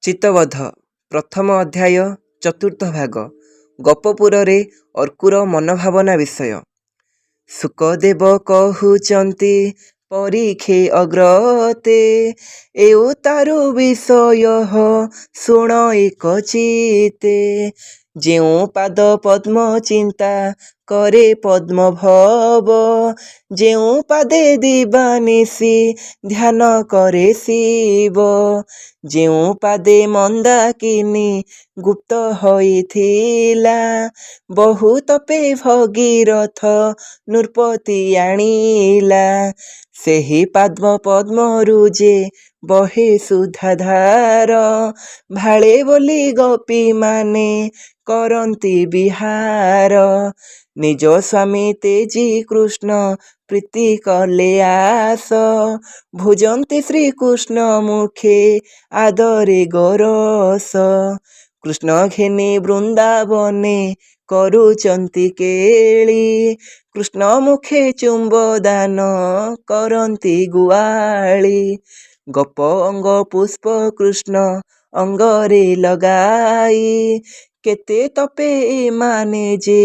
ଚିତ୍ତବଧ ପ୍ରଥମ ଅଧ୍ୟାୟ ଚତୁର୍ଥ ଭାଗ ଗପପୁରରେ ଅର୍କୁର ମନଭାବନା ବିଷୟ। ଶୁକଦେବ କହୁଛନ୍ତି ପରୀକ୍ଷେ ଅଗ୍ରତେ ଏଉ ତାରୁ ବିଷୟ ଶୁଣ ଏକ ଚିତେ। ଯେଉଁ ପାଦ ପଦ୍ମ ଚିନ୍ତା କରେ ପଦ୍ମ ଭବ, ଯେଉଁ ପାଦେ ଦିବାନିଶି ଧ୍ୟାନ କରେ ଶିବ, ଯେଉଁ ପାଦେ ମନ୍ଦାକିନୀ ଗୁପ୍ତ ହୋଇଥିଲା, ବହୁ ତପେ ଭଗୀରଥ ନୃପତି ଆଣିଲା। ସେହି ପଦ୍ମରୁ ଯେ ବହେ ସୁଧାଧାର, ଭାଳେ ବୋଲି ଗୋପୀମାନେ କରନ୍ତି ବିହାର। ନିଜ ସ୍ୱାମୀ ତେଜୀ କୃଷ୍ଣ ପ୍ରୀତି କଲେ ଆସ, ଭୁଜନ୍ତି ଶ୍ରୀକୃଷ୍ଣ ମୁଖେ ଆଦରେ ଗୋରସ। କୃଷ୍ଣ ଘେନି ବୃନ୍ଦାବନେ କରୁଛନ୍ତି କେଳି, କୃଷ୍ଣ ମୁଖେ ଚୁମ୍ବଦାନ କରନ୍ତି ଗୁଆଳି। ଗୋପ ଅଙ୍ଗ ପୁଷ୍ପ କୃଷ୍ଣ ଅଙ୍ଗରେ ଲଗାଇ, କେତେ ତପେ ଏମାନେ ଯେ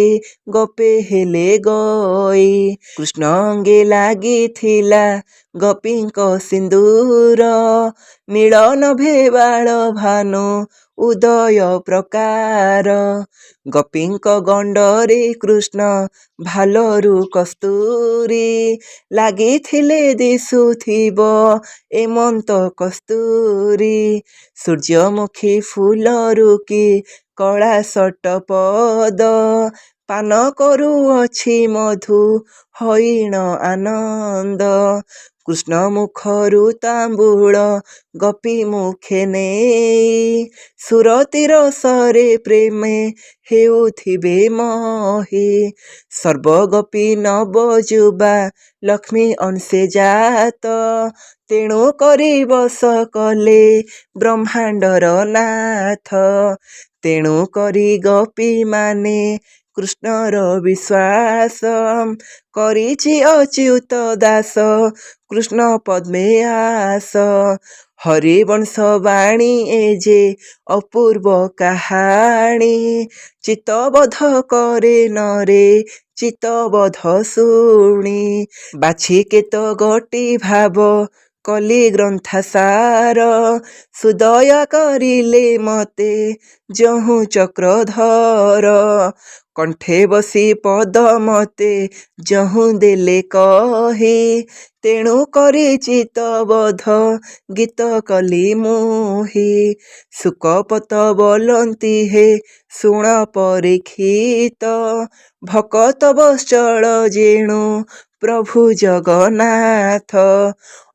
ଗୋପେ ହେଲେ ଗୋଇ। କୃଷ୍ଣ ଅଙ୍ଗେ ଲାଗିଥିଲା ଗୋପୀଙ୍କ ସିନ୍ଦୂର, ନୀଳ ନଭେ ବାଳ ଭାନୁ ଉଦୟ ପ୍ରକାର। ଗୋପୀଙ୍କ ଗଣ୍ଡରେ କୃଷ୍ଣ ଭାଲରୁ କସ୍ତୁରୀ, ଲାଗିଥିଲେ ଦିଶୁଥିବ ଏମନ୍ତ କସ୍ତୁରୀ। ସୂର୍ଯ୍ୟମୁଖୀ ଫୁଲରୁ କି କଳା ସଟପଦ, ପାନ କରୁଅଛି ମଧୁ ହଇଣ ଆନନ୍ଦ। କୃଷ୍ଣ ମୁଖରୁ ତାମ୍ବୁଳ ଗୋପୀ ମୁଖେ ନେଇ, ସୁରତିର ସରେ ପ୍ରେମେ ହେଉଥିବେ ମୋହି। ସର୍ବଗୋପୀ ନବଯୁବା ଲକ୍ଷ୍ମୀ ଅଂଶେ ଜାତ, ତେଣୁ କରି ବଶ କଲେ ବ୍ରହ୍ମାଣ୍ଡର ନାଥ। ତେଣୁ କରି ଗୋପୀମାନେ କୃଷ୍ଣର ବିଶ୍ୱାସ, କରିଛି ଅଚ୍ୟୁତ ଦାସ କୃଷ୍ଣ ପଦ୍ମେ ଆସ। ହରିବଂଶ ବାଣୀ ଏ ଯେ ଅପୂର୍ବ କାହାଣୀ, ଚିତ୍ତବଧ କରେ ନରେ ଚିତ୍ତବଧ ଶୁଣି। ବାଛି କେତ ଗୋଟି ଭାବ କଲି ଗ୍ରନ୍ଥସାର, ସୁଦୟ କରିଲେ ମତେ ଯହୁଁ ଚକ୍ରଧର। କଣ୍ଠେ ବସି ପଦ ମତେ ଯହୁଁ ଦେଲେ କହି, ତେଣୁ କରି ଚିତ୍ତବଧ ଗୀତ କଲି ମୁହିଁ। ଶୁକପତ ବୋଲନ୍ତି ହେ ଶୁଣ ପରୀକ୍ଷିତ, ଭକତ ବତ୍ସଳ ଯେଣୁ ପ୍ରଭୁ ଜଗନ୍ନାଥ।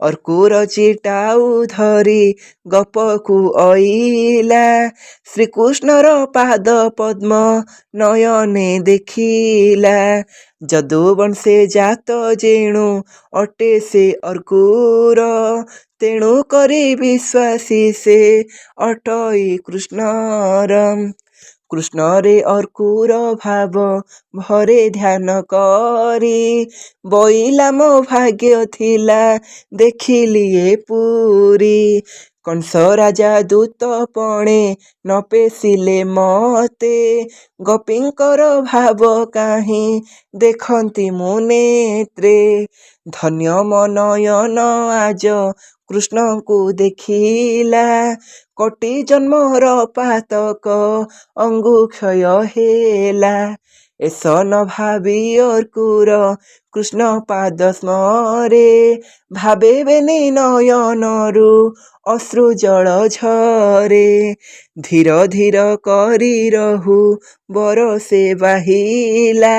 ଅର୍କୁର ଚିଟାଉ ଧରି ଗୋପକୁ ଅଇଲା, ଶ୍ରୀକୃଷ୍ଣର ପାଦ ପଦ୍ମ ନୟନେ ଦେଖିଲା। ଯଦୁବଂଶେ ଜାତ ଯେଣୁ ଅଟେ ସେ ଅର୍କୁର, ତେଣୁ କରି ବିଶ୍ୱାସୀ ସେ ଅଟଇ କୃଷ୍ଣର। କୃଷ୍ଣରେ ଅର୍କୁର ଭାବ ଭରେ ଧ୍ୟାନ କରି, ବୋଇଲା ମୋ ଭାଗ୍ୟ ଥିଲା ଦେଖିଲି ଏ ପୁରୀ। କଂସ ରାଜା ଦୂତପଣେ ନ ପେଶିଲେ ମତେ, ଗୋପୀଙ୍କର ଭାବ କାହିଁ ଦେଖନ୍ତି ମୁଁ ନେତ୍ରେ। ଧନ୍ୟ ମୋ ନୟନ ଆଜ କୃଷ୍ଣଙ୍କୁ ଦେଖିଲା, କୋଟି ଜନ୍ମର ପାତକ ଅଙ୍ଗୁ କ୍ଷୟ ହେଲା। ଏସ ନ ଭାବି ଅର୍କୁର କୃଷ୍ଣ ପାଦ ସ୍ମରେ, ଭାବେ ବେନି ନୟନରୁ ଅଶ୍ରୁ ଜଳ ଝରେ। ଧୀର ଧୀର କରି ରହୁ ବରଷେ ବାହିଲା,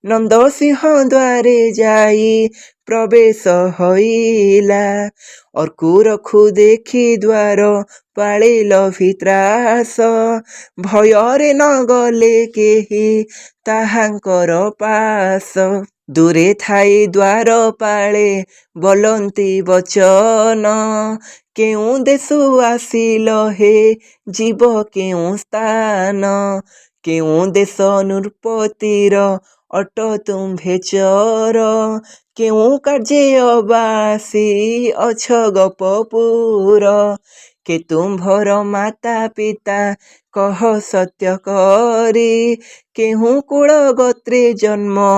ନନ୍ଦ ସିଂହ ଦ୍ୱାରେ ଯାଇ ପ୍ରବେଶ ହୋଇଲା। ଅର୍କୁରକୁ ଦେଖି ଦ୍ୱାର ପାଳିଲ ଭିତ୍ରାସ, ଭୟରେ ନ ଗଲେ କେହି ତାହାଙ୍କର ପାଶ। ଦୂରେ ଥାଇ ଦ୍ୱାର ପାଳେ ବୋଲନ୍ତି ବଚନ, କେଉଁ ଦେଶୁ ଆସିଲ ହେ ଯିବ କେଉଁ ସ୍ଥାନ। କେଉଁ ଦେଶ ନୃପତିର ଅଟ ତୁମ୍ଭେ ଚର, କେଉଁ କାର୍ଯ୍ୟେ ଅବା ଆସି ଅଛ ଗୋପପୁର। କେ ତୁମ୍ଭର ମାତା ପିତା କହ ସତ୍ୟ କରି, କେଉଁ କୁଳ ଗୋତ୍ରେ ଜନ୍ମ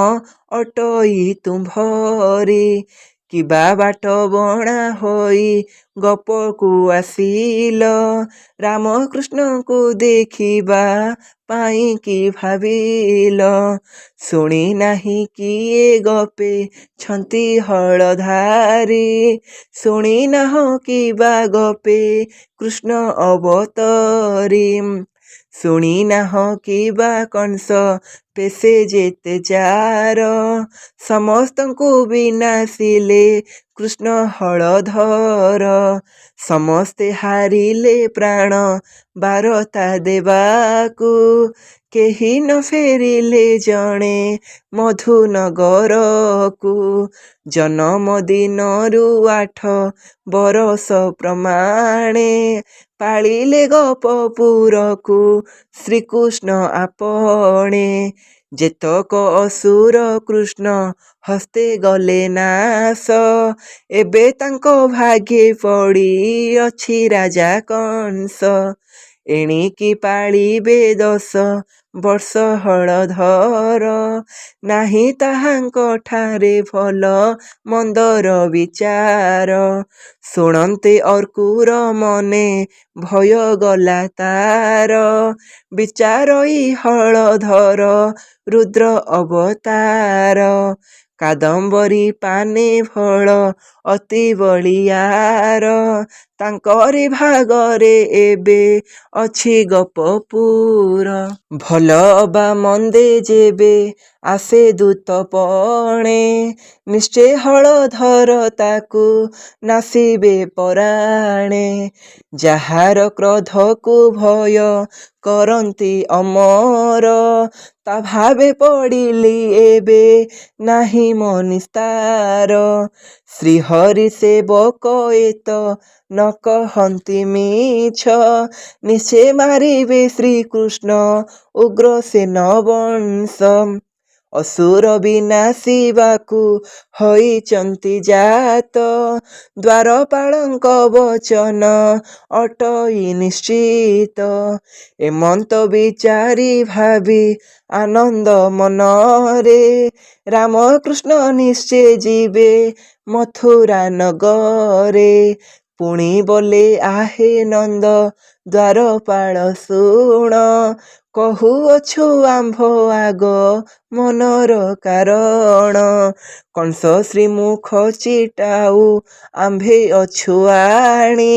ଅଟଇ ତୁମ୍ଭରି। କିବା ବାଟ ବଣା ହୋଇ ଗୋପକୁ ଆସିଲ, ରାମକୃଷ୍ଣଙ୍କୁ ଦେଖିବା ପାଇଁ କି ଭାବିଲ। ଶୁଣି ନାହିଁ କିଏ ଗପେ ଛନ୍ତି ହଳଧାରୀ, ଶୁଣି ନାହଁ କିବା ଗପେ କୃଷ୍ଣ ଅବତରୀ। ଶୁଣି ନାହଁ କିବା କଂସ ପେଶେ ଯେତେ ଜାର, ସମସ୍ତଙ୍କୁ ବିନାଶିଲେ କୃଷ୍ଣ ହଳଧର। ସମସ୍ତେ ହାରିଲେ ପ୍ରାଣ ବାରତା ଦେବାକୁ, କେହି ନ ଫେରିଲେ ଜଣେ ମଧୁନଗରକୁ। ଜନମ ଦିନରୁ 8 ବରଷ ପ୍ରମାଣେ, ପାଳିଲେ ଗୋପପୁରକୁ ଶ୍ରୀକୃଷ୍ଣ ଆପଣେ। ଯେତକ ଅସୁର କୃଷ୍ଣ ହସ୍ତେ ଗଲେ ନାଶ, ଏବେ ତାଙ୍କ ଭାଗ୍ୟେ ପଡ଼ିଅଛି ରାଜା କଂସ। ଏଣିକି ପାଳିବେ 10 ବର୍ଷ ହଳଧର, ନାହିଁ ତାହାଙ୍କ ଠାରେ ଭଲ ମନ୍ଦର ବିଚାର। ଶୁଣନ୍ତେ ଅର୍କୁର ମନେ ଭୟ ଗଲା ତାର, ବିଚାରଇ ହଳଧର ରୁଦ୍ର ଅବତାର। କାଦମ୍ବରୀ ପାନେ ଫଳ ଅତି ବଳିୟାର, ତାଙ୍କରି ଭାଗରେ ଏବେ ଅଛି ଗୋପପୁର। ଭଲ ବା ମନ୍ଦେ ଯେବେ ଆସେ ଦୂତପଣେ, ନିଶ୍ଚେ ହଳଧର ତାକୁ ନାସିବେ ପରାଣେ। ଯାହାର କ୍ରୋଧକୁ ଭୟ କରନ୍ତି ଅମର, ତା ଭାବେ ପଡ଼ିଲି ଏବେ ନାହିଁ ମୋ ନିସ୍ତାର। ଶ୍ରୀହରି ସେବକ ଏତ ନ କହନ୍ତି ମିଛ, ନିଶ୍ଚେ ମାରିବେ ଶ୍ରୀକୃଷ୍ଣ ଉଗ୍ରସେନ ବଂଶ। ଅସୁର ବିନାଶିବାକୁ ହୋଇଛନ୍ତି ଜାତ, ଦ୍ୱାରପାଳଙ୍କ ବଚନ ଅଟଇ ନିଶ୍ଚିତ। ଏମନ୍ତ ବିଚାରି ଭାବି ଆନନ୍ଦ ମନରେ, ରାମକୃଷ୍ଣ ନିଶ୍ଚେ ଯିବେ ମଥୁରା ନଗରେ। ପୁଣି ବୋଲେ ଆହେ ନନ୍ଦ ଦ୍ୱାରପାଳ ଶୁଣ, କହୁଅଛୁ ଆମ୍ଭ ଆଗ ମନର କାରଣ। କଂସ ଶ୍ରୀମୁଖ ଚିଟାଉ ଆମ୍ଭେ ଅଛୁ ଆଣି,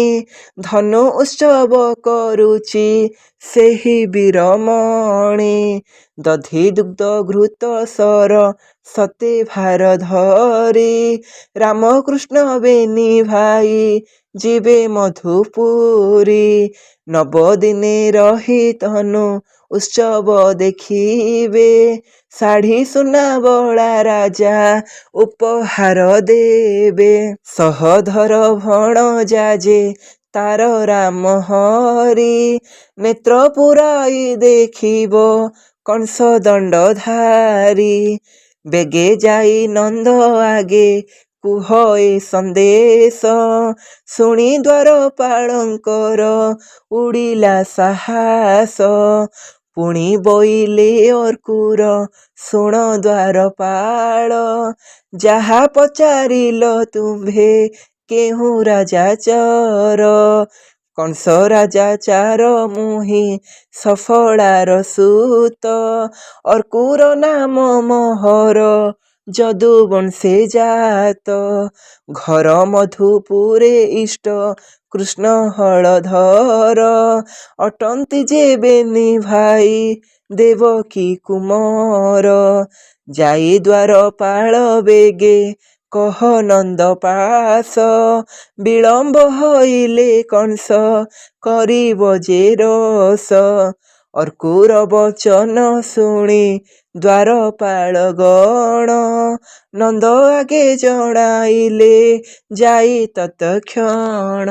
ଧନୁ ଉତ୍ସବ କରୁଛି ସେହି ବୀରମଣି। ଦଧି ଦୁଗ୍ଧ ଘୃତ ସର ସତେ ଭାର ଧରି, ରାମକୃଷ୍ଣ ବେନି ଭାଇ ଯିବେ ମଧୁପୁରୀ। 9 ଦିନେ ରହି ତନୁ ଉତ୍ସବ ଦେଖିବେ, ଶାଢ଼ୀ ସୁନା ବଳା ରାଜା ଉପହାର ଦେବେ। ସହଧର ଭଣଜା ଯେ ତାର ରାମ ହରି, ନେତ୍ର ପୁରାଇ ଦେଖିବ କଂସ ଦଣ୍ଡଧାରୀ। ବେଗେ ଯାଇ ନନ୍ଦ ଆଗେ କୁହ ଏ ସନ୍ଦେଶ, ଶୁଣି ଦ୍ୱାରପାଳଙ୍କର ଉଡ଼ିଲା ସାହସ। ପୁଣି ବୋଇଲେ ଅର୍କୁର ଶୁଣ ଦ୍ୱାରପାଳ, ଯାହା ପଚାରିଲ ତୁମ୍ଭେ କେଉଁ ରାଜା ଚର। କଂସ ରାଜା ଚାର ମୁହିଁ ସଫଳାର ସୁତ, ଅର୍କୁର ନାମ ମୋହର ଯଦୁବଂଶେ ଜାତ। ଘର ମଧୁପୁରେ ଇଷ୍ଟ କୃଷ୍ଣ ହଳଧର, ଅଟନ୍ତି ଯେ ବେନି ଭାଇ ଦେବକୀ କୁମର। ଯାଇ ଦ୍ୱାରପାଳ ବେଗେ କହ ନନ୍ଦ ପାଶ, ବିଳମ୍ବ ହୋଇଲେ କଂସ କରିବ ଯେ ରୋଷ। ଅର୍କୁର ବଚନ ଶୁଣି ଦ୍ୱାରପାଳ ଗଣ, ନନ୍ଦ ଆଗେ ଜଣାଇଲେ ଯାଇ ତତ୍କ୍ଷଣ।